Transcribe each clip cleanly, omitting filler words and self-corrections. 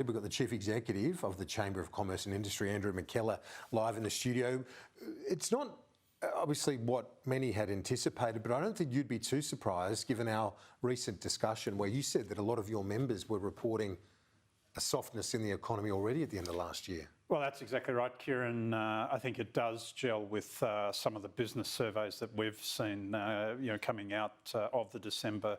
We've got the Chief Executive of the Chamber of Commerce and Industry, Andrew McKellar, live in the studio. It's not obviously what many had anticipated, but I don't think you'd be too surprised given our recent discussion where you said that a lot of your members were reporting a softness in the economy already at the end of last year. Well, that's exactly right, Kieran. I think it does gel with some of the business surveys that we've seen, coming out of the December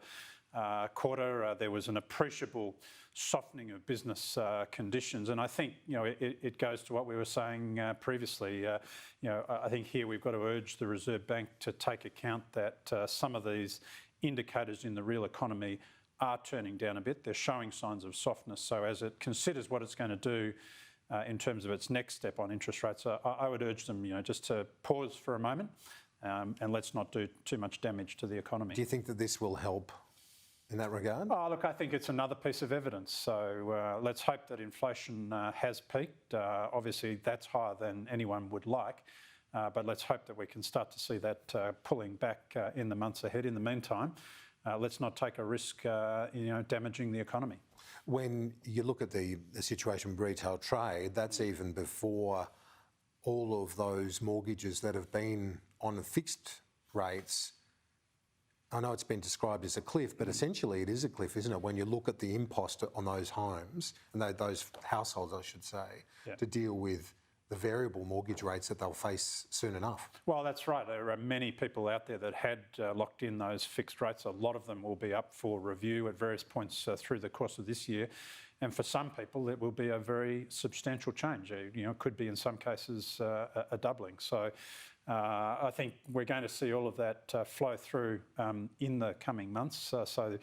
quarter. There was an appreciable softening of business conditions, and I think it goes to what we were saying previously. I think here we've got to urge the Reserve Bank to take account that some of these indicators in the real economy are turning down a bit. They're showing signs of softness. So as it considers what it's going to do in terms of its next step on interest rates, I would urge them, just to pause for a moment and let's not do too much damage to the economy. Do you think that this will help in that regard? Oh, look, I think it's another piece of evidence. So let's hope that inflation has peaked. Obviously, that's higher than anyone would like, but let's hope that we can start to see that pulling back in the months ahead. In the meantime, let's not take a risk, damaging the economy. When you look at the situation with retail trade, that's even before all of those mortgages that have been on fixed rates. I know it's been described as a cliff, but essentially it is a cliff, isn't it? When you look at the impost on those homes, and those households, I should say, to deal with the variable mortgage rates that they'll face soon enough. Well, that's right. There are many people out there that had locked in those fixed rates. A lot of them will be up for review at various points through the course of this year. And for some people, it will be a very substantial change. It could be in some cases a doubling. So I think we're going to see all of that flow through in the coming months. So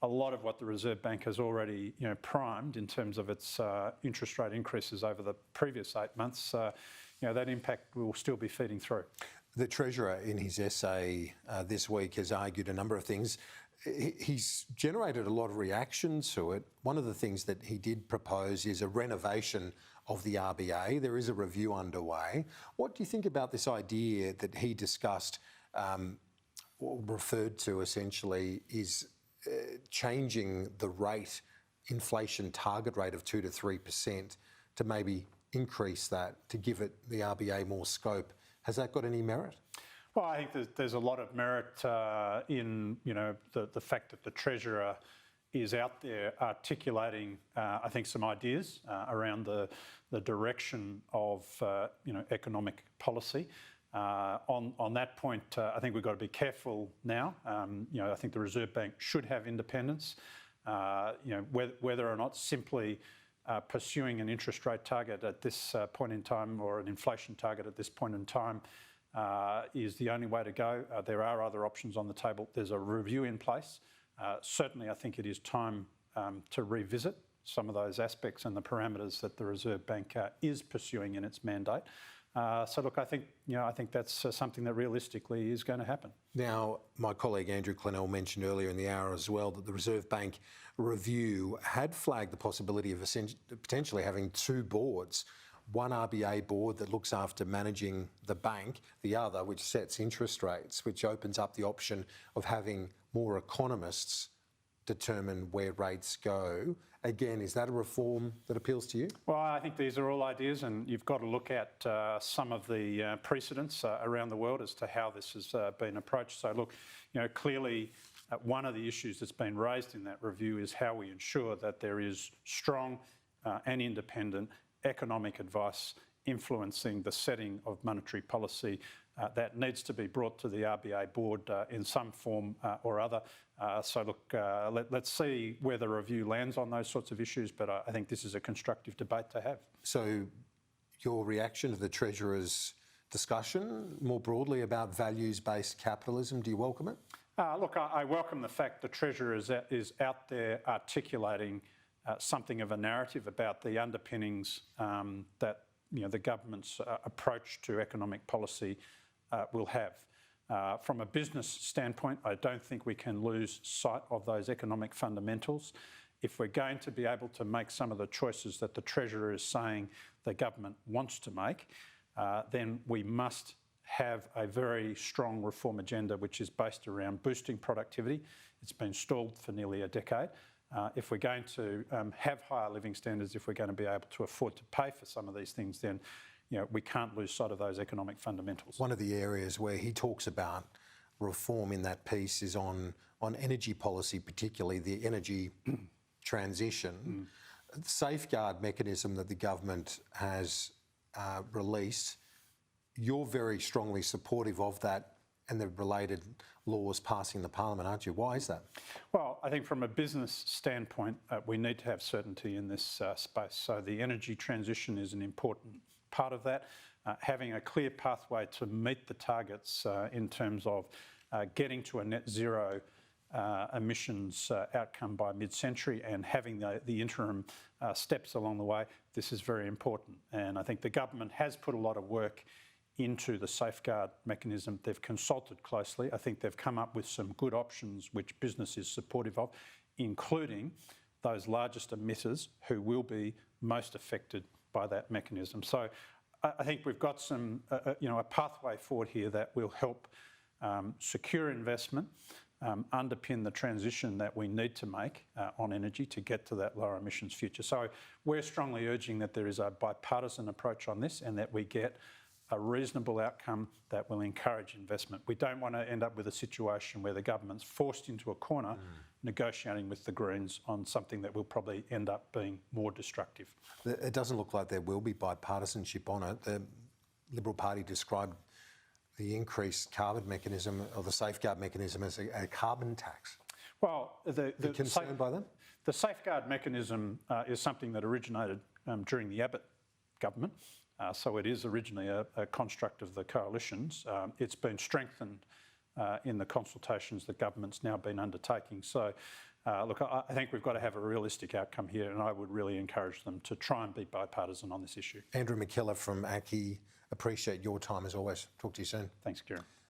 a lot of what the Reserve Bank has already primed in terms of its interest rate increases over the previous 8 months, that impact will still be feeding through. The Treasurer in his essay this week has argued a number of things. He's generated a lot of reaction to it. One of the things that he did propose is a renovation of the RBA. There is a review underway. What do you think about this idea that he discussed, or referred to essentially, is changing the rate, inflation target rate of 2 to 3% to maybe increase that, to give it, the RBA, more scope? Has that got any merit? Well, I think there's a lot of merit in the fact that the Treasurer is out there articulating, I think, some ideas around the direction of economic policy. On that point, I think we've got to be careful now. I think the Reserve Bank should have independence. Whether or not simply pursuing an interest rate target at this point in time, or an inflation target at this point in time, is the only way to go. There are other options on the table. There's a review in place. Certainly, I think it is time to revisit some of those aspects and the parameters that the Reserve Bank is pursuing in its mandate. So look, I think that's something that realistically is going to happen. Now, my colleague Andrew McKellar mentioned earlier in the hour as well that the Reserve Bank review had flagged the possibility of potentially having two boards. One RBA board that looks after managing the bank, the other which sets interest rates, which opens up the option of having more economists determine where rates go. Again, is that a reform that appeals to you? Well, I think these are all ideas, and you've got to look at some of the precedents around the world as to how this has been approached. So look, clearly one of the issues that's been raised in that review is how we ensure that there is strong and independent economic advice influencing the setting of monetary policy. That needs to be brought to the RBA board in some form or other. So look, let's see where the review lands on those sorts of issues, but I think this is a constructive debate to have. So your reaction to the Treasurer's discussion more broadly about values-based capitalism, do you welcome it? Look, I welcome the fact the Treasurer is out there articulating something of a narrative about the underpinnings that the government's approach to economic policy will have. From a business standpoint, I don't think we can lose sight of those economic fundamentals. If we're going to be able to make some of the choices that the Treasurer is saying the government wants to make, then we must have a very strong reform agenda which is based around boosting productivity. It's been stalled for nearly a decade. If we're going to have higher living standards, if we're going to be able to afford to pay for some of these things, then we can't lose sight of those economic fundamentals. One of the areas where he talks about reform in that piece is on energy policy, particularly the energy transition. The safeguard mechanism that the government has released, you're very strongly supportive of that and the related laws passing the parliament, aren't you? Why is that? Well, I think from a business standpoint, we need to have certainty in this space. So the energy transition is an important part of that. Having a clear pathway to meet the targets in terms of getting to a net zero emissions outcome by mid-century and having the interim steps along the way, this is very important. And I think the government has put a lot of work into the safeguard mechanism. They've consulted closely. I think they've come up with some good options which business is supportive of, including those largest emitters who will be most affected by that mechanism. So I think we've got some, a pathway forward here that will help secure investment, underpin the transition that we need to make on energy to get to that lower emissions future. So we're strongly urging that there is a bipartisan approach on this and that we get a reasonable outcome that will encourage investment. We don't want to end up with a situation where the government's forced into a corner negotiating with the Greens on something that will probably end up being more destructive. It doesn't look like there will be bipartisanship on it. The Liberal Party described the increased carbon mechanism or the safeguard mechanism as a carbon tax. Well, Are you concerned by that? The safeguard mechanism is something that originated during the Abbott government. So it is originally a construct of the coalitions. It's been strengthened in the consultations the government's now been undertaking. So look, I think we've got to have a realistic outcome here, and I would really encourage them to try and be bipartisan on this issue. Andrew McKellar from ACCI, appreciate your time as always. Talk to you soon. Thanks, Kieran.